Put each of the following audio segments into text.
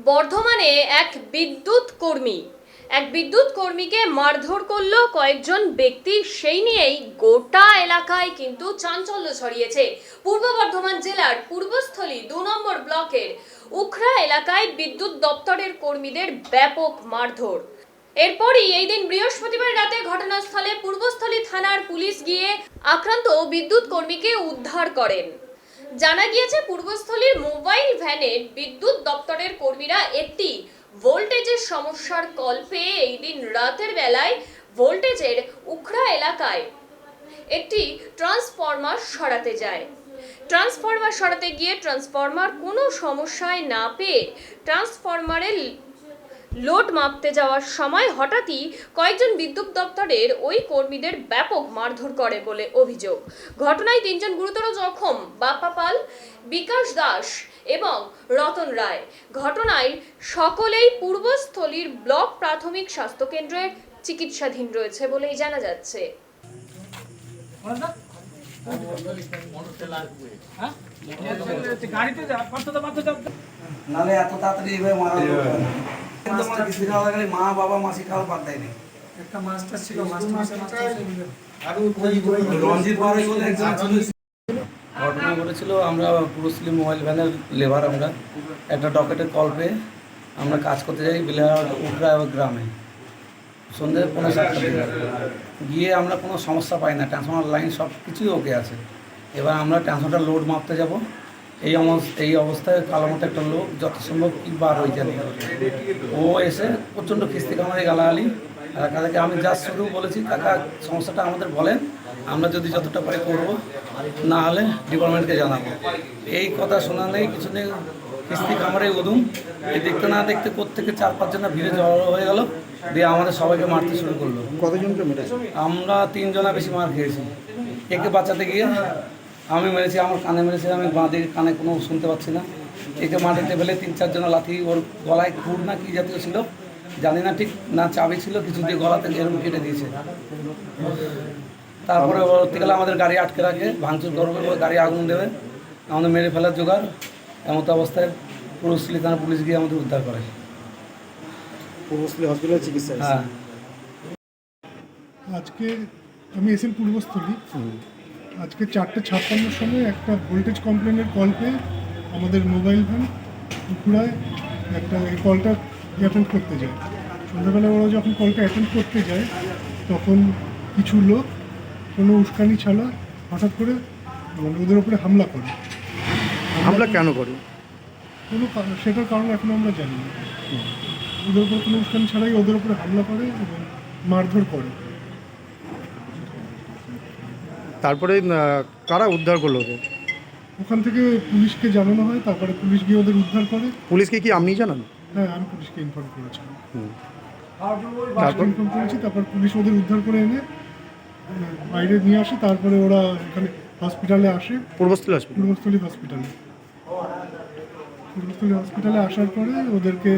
বর্ধমানে এক বিদ্যুৎ কর্মীকে মারধর করলো কয়েকজন ব্যক্তি। সেই নিয়েই গোটা এলাকায় কিন্তু চাঞ্চল্য ছড়িয়েছে। পূর্ব বর্ধমান জেলার পূর্বস্থলী 2 নম্বর ব্লকের উখরা এলাকায় বিদ্যুৎ দপ্তরের কর্মীদের ব্যাপক মারধর। এরপরই এই দিন বৃহস্পতিবার রাতে ঘটনাস্থলে পূর্বস্থলী থানার পুলিশ গিয়ে আক্রান্ত বিদ্যুৎ কর্মীকে উদ্ধার করেন। জানা গিয়েছে, পূর্বস্থলীর মোবাইল ভ্যানে বিদ্যুৎ দপ্তরের কর্মীরা একটি ভোল্টেজের সমস্যার কল পেয়ে এই দিন রাতের বেলায় ভোল্টেজের উখরা এলাকায় একটি ট্রান্সফরমার সরাতে যায়। ট্রান্সফরমার সরাতে গিয়ে ট্রান্সফরমার কোনো সমস্যায় না পেয়ে ট্রান্সফরমারের লোড মাপতে যাওয়ার সময় হঠাৎই কয়েকজন বিদ্যুৎ দপ্তরের ওই কর্মীদের ব্যাপক মারধর করে বলে অভিযোগ। ঘটনায় 3 জন গুরুতর জখম, বাপ্পা পাল, বিকাশ দাস এবং রতন রায়। ঘটনায় সকলেই পূর্বস্থলীর ব্লক প্রাথমিক স্বাস্থ্য কেন্দ্রে চিকিৎসাধীন রয়েছে বলেই জানা যাচ্ছে। নালে এত তাড়াতাড়ি এইভাবে মারা যাবে না। কিন্তু আমার কিছু খাওয়া গেলে মা বাবা মাসি খাওয়া বাদ দেয়নি। একটা মাস্টার ছিল, রঞ্জিত বাড়ি বলে একজন ছিল। ঘটনা ঘটেছিল, আমরা পুরুষলি মোবাইল ভ্যানের লেবার, আমরা একটা ডকেটের কল পেয়ে আমরা কাজ করতে যাই বিলাহাট উখরা গ্রামে। সন্ধ্যে 5:30 গিয়ে আমরা কোনো সমস্যা পাই না, ট্রান্সফরমার লাইন সব কিছুই ওকে আছে। এবার আমরা ট্রান্সফরমার লোড মাপতে যাব, এই অবস্থায় কালো মতো একটা লোক যত সম্ভব কি বার হয়ে জানি ও এসে প্রচণ্ড খিস্তি কামারে গালাগালি। কাকাকে আমি জাস্ট শুধু বলেছি, কাকা সমস্যাটা আমাদের বলেন, আমরা যদি যতটা পারি করবো, না হলে ডিপার্টমেন্টকে জানাবো। এই কথা শোনা নেই, কিছু নেই, কিস্তি কামারে উদুম। এই দেখতে না দেখতে কোত্থেকে 4-5 জনা ভিড়ে জড়ো হয়ে গেল, দিয়ে আমাদের সবাইকে মারতে শুরু করলো। কতজনকে মেরেছে? আমরা 3 জনা বেশি মার খেয়েছি। একে বাঁচাতে গিয়ে আমি মেরেছি, আমার কানে মেরেছে, আমি বাঁ দিকে কানে কোনো শুনতে পাচ্ছি না। একে মাটিতে ফেলে 3-4 জনা লাথি, ওর গলায় খুর না কি জাতীয় ছিল জানি না, ঠিক না চাবি ছিল, কিছু দিয়ে গলাতে এরকম কেটে দিয়েছে। তারপরে পরবর্তীকালে আমাদের গাড়ি আটকে রাখে, ভাঙচুর করবে, গাড়ি আগুন দেবে, আমাদের মেরে ফেলার জোগাড়। এমত অবস্থায় পূর্বস্থলী থানা পুলিশ গিয়ে আমাদের উদ্ধার করে। পূর্বস্থলী হসপিটালে চিকিৎসা? হ্যাঁ। আজকে আমি এসেল পূর্বস্থলী, আজকে 4:56 সময় একটা ভোল্টেজ কমপ্লেনের কল পেয়ে আমাদের মোবাইল ভ্যান উখড়ায় একটা এই কলটা অ্যাটেন্ড করতে যায়। সন্ধ্যাবেলা ওরা যখন কলটা অ্যাটেন্ড করতে যায়, তখন কিছু লোক কোনো উস্কানি ছাড়া হঠাৎ করে মানে ওদের উপরে হামলা করে। হামলা কেন করে? সেটার কারণ এখন আমরা জানি না। ওদের উপরে কোনো উস্কানি ছাড়াই ওদের উপরে হামলা করে এবং মারধর করে। তারপরে কারা উদ্ধার করলো ওদের? ওখান থেকে পুলিশকে জানানো হয়, তারপরে পুলিশ গিয়ে ওদের উদ্ধার করে। পুলিশকে কি আপনি জানান? হ্যাঁ, আমি পুলিশকে ইনফর্ম করেছিলাম। তারপর ইনফর্ম করেছি, তারপর পুলিশ ওদের উদ্ধার করে এনে বাইরে নিয়ে আসে। তারপরে ওরা এখানে হসপিটালে আসে, পূর্বস্থলী হসপিটাল? পূর্বস্থলী হসপিটালে আসার পরে ওদেরকে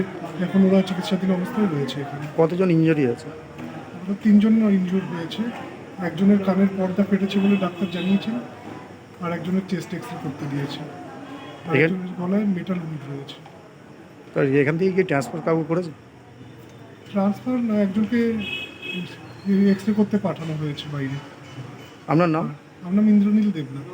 এখন ওরা চিকিৎসাধীন অবস্থায় রয়েছে এখানে। কতজন ইনজুরি আছে? 3 জন ইনজুর্ড হয়েছে। একজনের কানের পর্দা ফেটেছে বলে ডাক্তার জানিয়েছেন, আর একজনের চেস্ট এক্সরে করতে দিয়েছে। আর একজনের গলায় মেটাল উইড রয়েছে। তো এখান থেকে কি ট্রান্সফার কাগজ করেছে? ট্রান্সফার না, একজনকে এক্সরে করতে পাঠানো হয়েছে বাইরে। আপনার নাম? আমার নাম ইন্দ্রনীল দেবনাথ।